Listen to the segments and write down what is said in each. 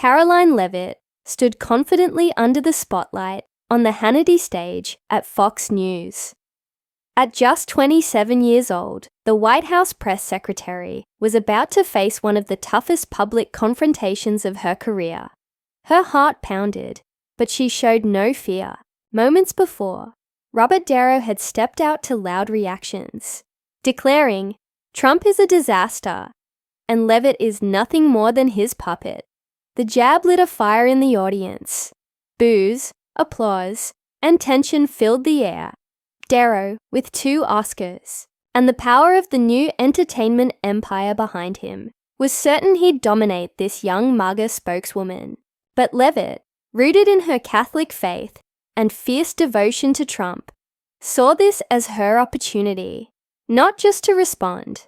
Karoline Leavitt stood confidently under the spotlight on the Hannity stage at Fox News. At just 27 years old, the White House press secretary was about to face one of the toughest public confrontations of her career. Her heart pounded, but she showed no fear. Moments before, Robert De Niro had stepped out to loud reactions, declaring, "Trump is a disaster, and Leavitt is nothing more than his puppet." The jab lit a fire in the audience. Boos, applause, and tension filled the air. De Niro, with 2 Oscars, and the power of the new entertainment empire behind him, was certain he'd dominate this young MAGA spokeswoman. But Leavitt, rooted in her Catholic faith and fierce devotion to Trump, saw this as her opportunity, not just to respond,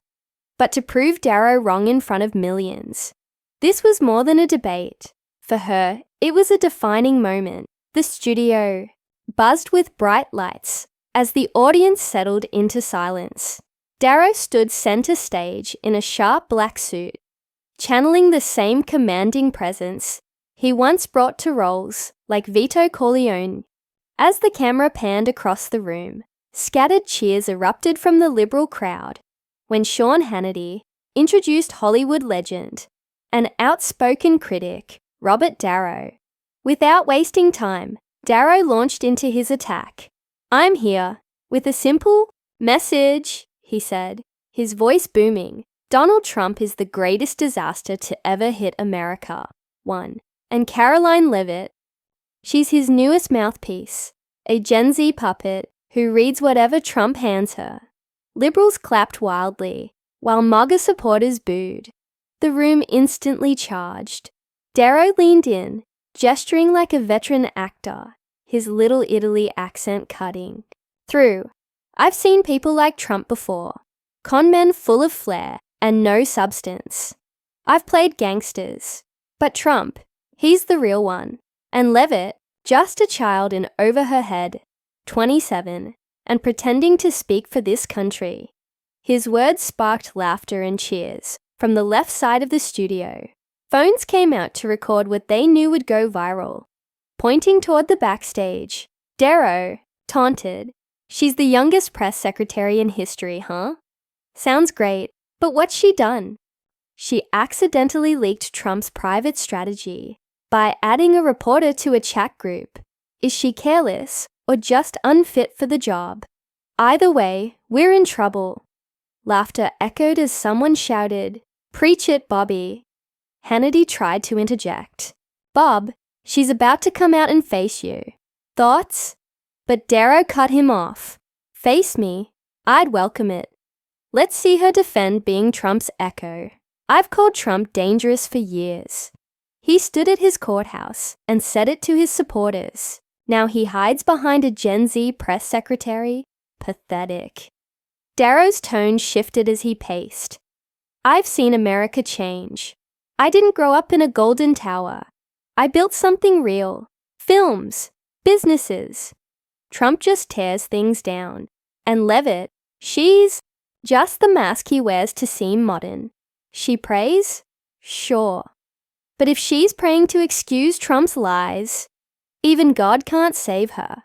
but to prove De Niro wrong in front of millions. This was more than a debate. For her, it was a defining moment. The studio buzzed with bright lights as the audience settled into silence. De Niro stood center stage in a sharp black suit, channeling the same commanding presence he once brought to roles like Vito Corleone. As the camera panned across the room, scattered cheers erupted from the liberal crowd when Sean Hannity introduced Hollywood legend and outspoken critic Robert De Niro. Without wasting time, De Niro launched into his attack. "I'm here with a simple message," he said, his voice booming. "Donald Trump is the greatest disaster to ever hit America. 1. And Karoline Leavitt, she's his newest mouthpiece, a Gen Z puppet who reads whatever Trump hands her." Liberals clapped wildly, while MAGA supporters booed. The room instantly charged. De Niro leaned in, gesturing like a veteran actor, his Little Italy accent cutting through. "I've seen people like Trump before, con men full of flair and no substance. I've played gangsters, but Trump, he's the real one. And Leavitt, just a child in over her head, 27, and pretending to speak for this country." His words sparked laughter and cheers from the left side of the studio. Phones came out to record what they knew would go viral. Pointing toward the backstage, De Niro taunted, "She's the youngest press secretary in history, huh? Sounds great, but what's she done?" She accidentally leaked Trump's private strategy by adding a reporter to a chat group. Is she careless or just unfit for the job? Either way, we're in trouble. Laughter echoed as someone shouted, "Preach it, Bobby." Hannity tried to interject. "Bob, she's about to come out and face you. Thoughts?" But De Niro cut him off. "Face me? I'd welcome it. Let's see her defend being Trump's echo. I've called Trump dangerous for years. He stood at his courthouse and said it to his supporters. Now he hides behind a Gen Z press secretary? Pathetic." De Niro's tone shifted as he paced. "I've seen America change. I didn't grow up in a golden tower. I built something real. Films, businesses. Trump just tears things down. And Leavitt, she's just the mask he wears to seem modern. She prays? Sure. But if she's praying to excuse Trump's lies, even God can't save her."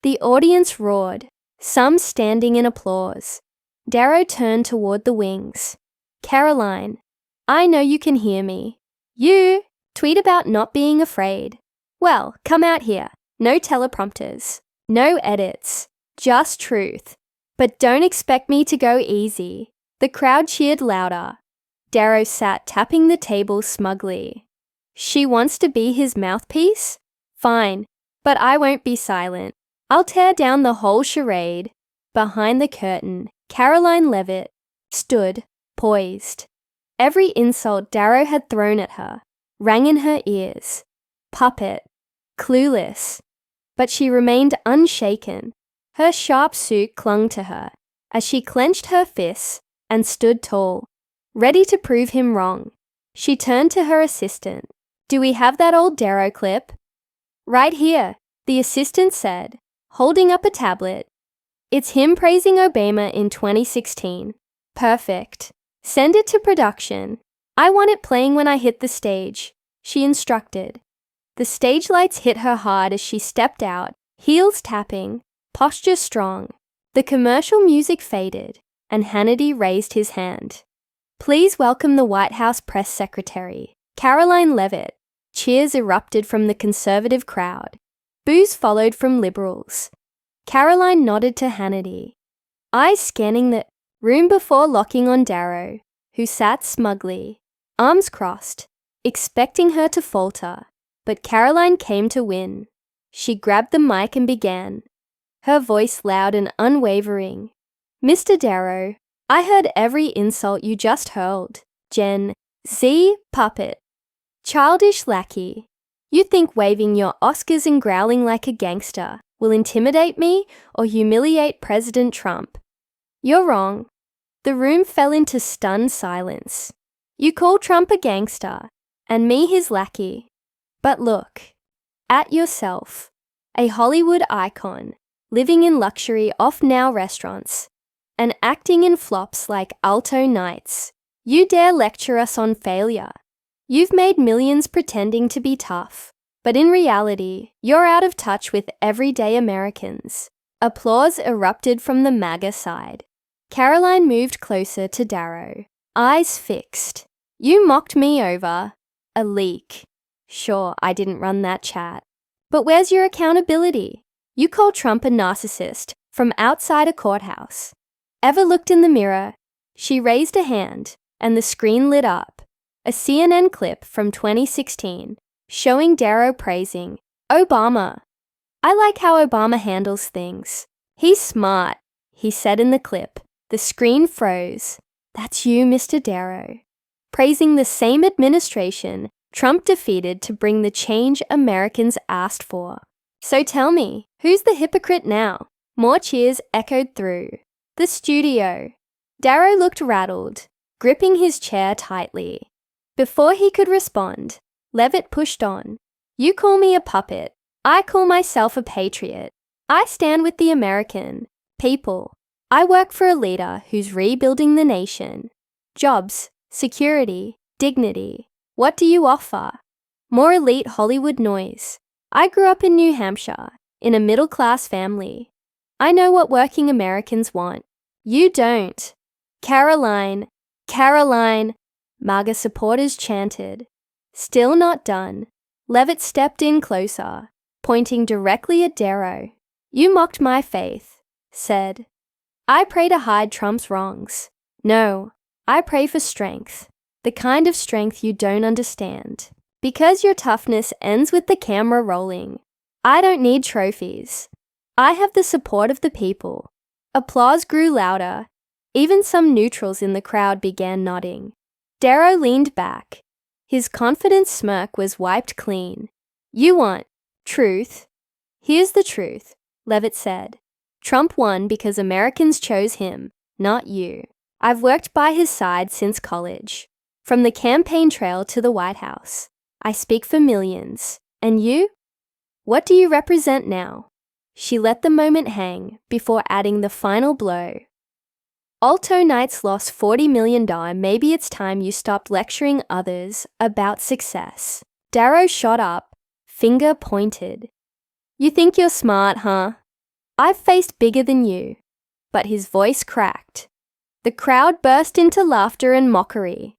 The audience roared, some standing in applause. De Niro turned toward the wings. "Karoline, I know you can hear me. You tweet about not being afraid. Well, come out here. No teleprompters. No edits. Just truth. But don't expect me to go easy." The crowd cheered louder. De Niro sat tapping the table smugly. "She wants to be his mouthpiece? Fine, but I won't be silent. I'll tear down the whole charade." Behind the curtain, Karoline Leavitt stood, poised. Every insult De Niro had thrown at her rang in her ears. Puppet. Clueless. But she remained unshaken. Her sharp suit clung to her as she clenched her fists and stood tall, ready to prove him wrong. She turned to her assistant. "Do we have that old De Niro clip?" "Right here," the assistant said, holding up a tablet. "It's him praising Obama in 2016. Perfect. Send it to production. I want it playing when I hit the stage." she instructed. The stage lights hit her hard as she stepped out, heels tapping, posture strong. The commercial music faded, and Hannity raised his hand. Please welcome the White House press secretary, Karoline Leavitt. Cheers erupted from the conservative crowd. Boos followed from liberals. Karoline nodded to Hannity, eyes scanning the room before locking on Darrow, who sat smugly, arms crossed, expecting her to falter. But Karoline came to win. She grabbed the mic and began, her voice loud and unwavering. Mr. Darrow, I heard every insult you just hurled. Gen Z puppet. Childish lackey. You think waving your Oscars and growling like a gangster will intimidate me or humiliate President Trump? You're wrong. The room fell into stunned silence. You call Trump a gangster, and me his lackey. But look at yourself, a Hollywood icon, living in luxury off-now restaurants, and acting in flops like Alto Nights. You dare lecture us on failure. You've made millions pretending to be tough, but in reality, you're out of touch with everyday Americans. Applause erupted from the MAGA side. Karoline moved closer to Darrow, eyes fixed. You mocked me over a leak. Sure, I didn't run that chat. But where's your accountability? You call Trump a narcissist from outside a courthouse. Ever looked in the mirror? She raised a hand, and the screen lit up. A CNN clip from 2016, showing Darrow praising Obama. I like how Obama handles things. He's smart, he said in the clip. The screen froze. That's you, Mr. Darrow. Praising the same administration Trump defeated to bring the change Americans asked for. So tell me, who's the hypocrite now? More cheers echoed through the studio. Darrow looked rattled, gripping his chair tightly. Before he could respond, Leavitt pushed on. You call me a puppet. I call myself a patriot. I stand with the American people. I work for a leader who's rebuilding the nation. Jobs, security, dignity. What do you offer? More elite Hollywood noise. I grew up in New Hampshire, in a middle-class family. I know what working Americans want. You don't. Karoline, Karoline, MAGA supporters chanted. Still not done. Leavitt stepped in closer, pointing directly at Darrow. You mocked my faith, said. I pray to hide Trump's wrongs. No, I pray for strength, the kind of strength you don't understand. Because your toughness ends with the camera rolling. I don't need trophies. I have the support of the people. Applause grew louder. Even some neutrals in the crowd began nodding. Darrow leaned back. His confident smirk was wiped clean. You want truth? Here's the truth, Leavitt said. Trump won because Americans chose him, not you. I've worked by his side since college. From the campaign trail to the White House. I speak for millions. And you? What do you represent now? She let the moment hang before adding the final blow. Alto Nights lost $40 million. Maybe it's time you stopped lecturing others about success. Darrow shot up, finger pointed. You think you're smart, huh? I've faced bigger than you. But his voice cracked. The crowd burst into laughter and mockery.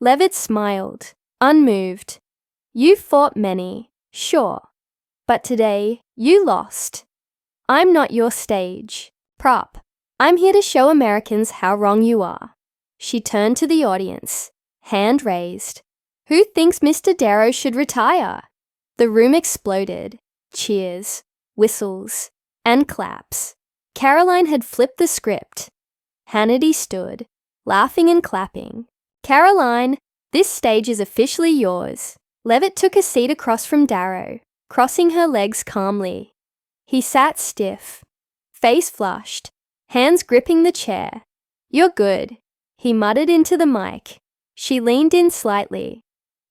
Leavitt smiled, unmoved. You fought many, sure. But today, you lost. I'm not your stage prop. I'm here to show Americans how wrong you are. She turned to the audience, hand raised. Who thinks Mr. Darrow should retire? The room exploded. Cheers, whistles, and claps. Karoline had flipped the script. Hannity stood, laughing and clapping. Karoline, this stage is officially yours. Leavitt took a seat across from Darrow, crossing her legs calmly. He sat stiff, face flushed, hands gripping the chair. You're good, he muttered into the mic. She leaned in slightly.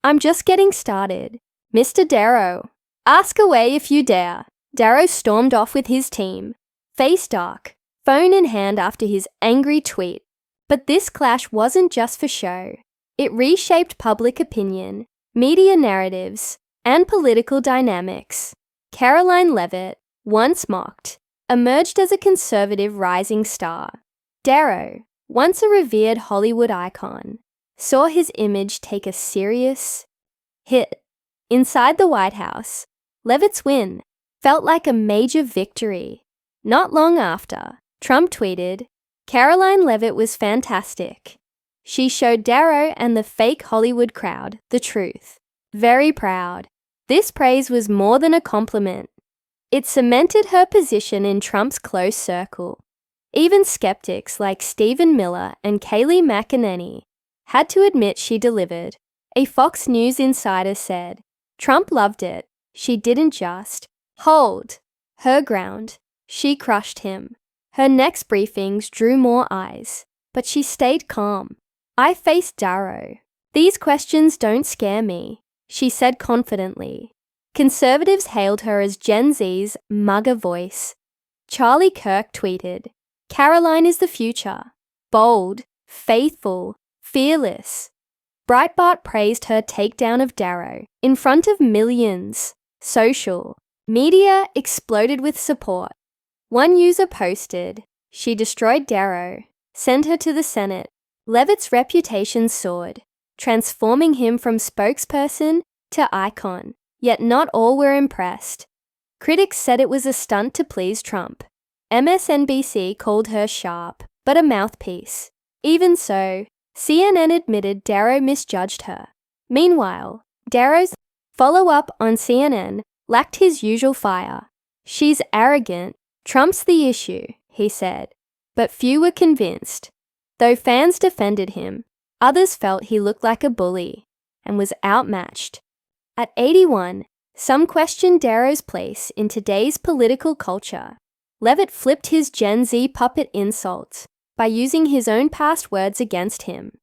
I'm just getting started. Mr. Darrow, ask away if you dare. Darrow stormed off with his team, face dark, phone in hand after his angry tweet. But this clash wasn't just for show. It reshaped public opinion. media narratives, and political dynamics. Karoline Leavitt, once mocked, emerged as a conservative rising star. Darrow, once a revered Hollywood icon, saw his image take a serious hit. Inside the White House, Leavitt's win felt like a major victory. Not long after, Trump tweeted, "Karoline Leavitt was fantastic. She showed Darrow and the fake Hollywood crowd the truth. Very proud." This praise was more than a compliment. It cemented her position in Trump's close circle. Even skeptics like Stephen Miller and Kayleigh McEnany had to admit she delivered. A Fox News insider said, "Trump loved it. She didn't just hold her ground. She crushed him." Her next briefings drew more eyes, but she stayed calm. "I faced Darrow. These questions don't scare me," she said confidently. Conservatives hailed her as Gen Z's MAGA voice. Charlie Kirk tweeted, "Karoline is the future. Bold, faithful, fearless." Breitbart praised her takedown of Darrow in front of millions. Social media exploded with support. One user posted, "She destroyed Darrow, sent her to the Senate." Leavitt's reputation soared, transforming him from spokesperson to icon. Yet not all were impressed. Critics said it was a stunt to please Trump. MSNBC called her sharp, but a mouthpiece. Even so, CNN admitted Darrow misjudged her. Meanwhile, Darrow's follow-up on CNN lacked his usual fire. "She's arrogant. Trump's the issue," he said. But few were convinced. Though fans defended him, others felt he looked like a bully and was outmatched. At 81, some questioned Darrow's place in today's political culture. Leavitt flipped his Gen Z puppet insult by using his own past words against him.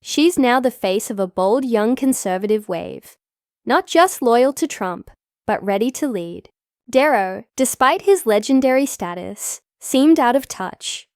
She's now the face of a bold young conservative wave, not just loyal to Trump, but ready to lead. Darrow, despite his legendary status, seemed out of touch.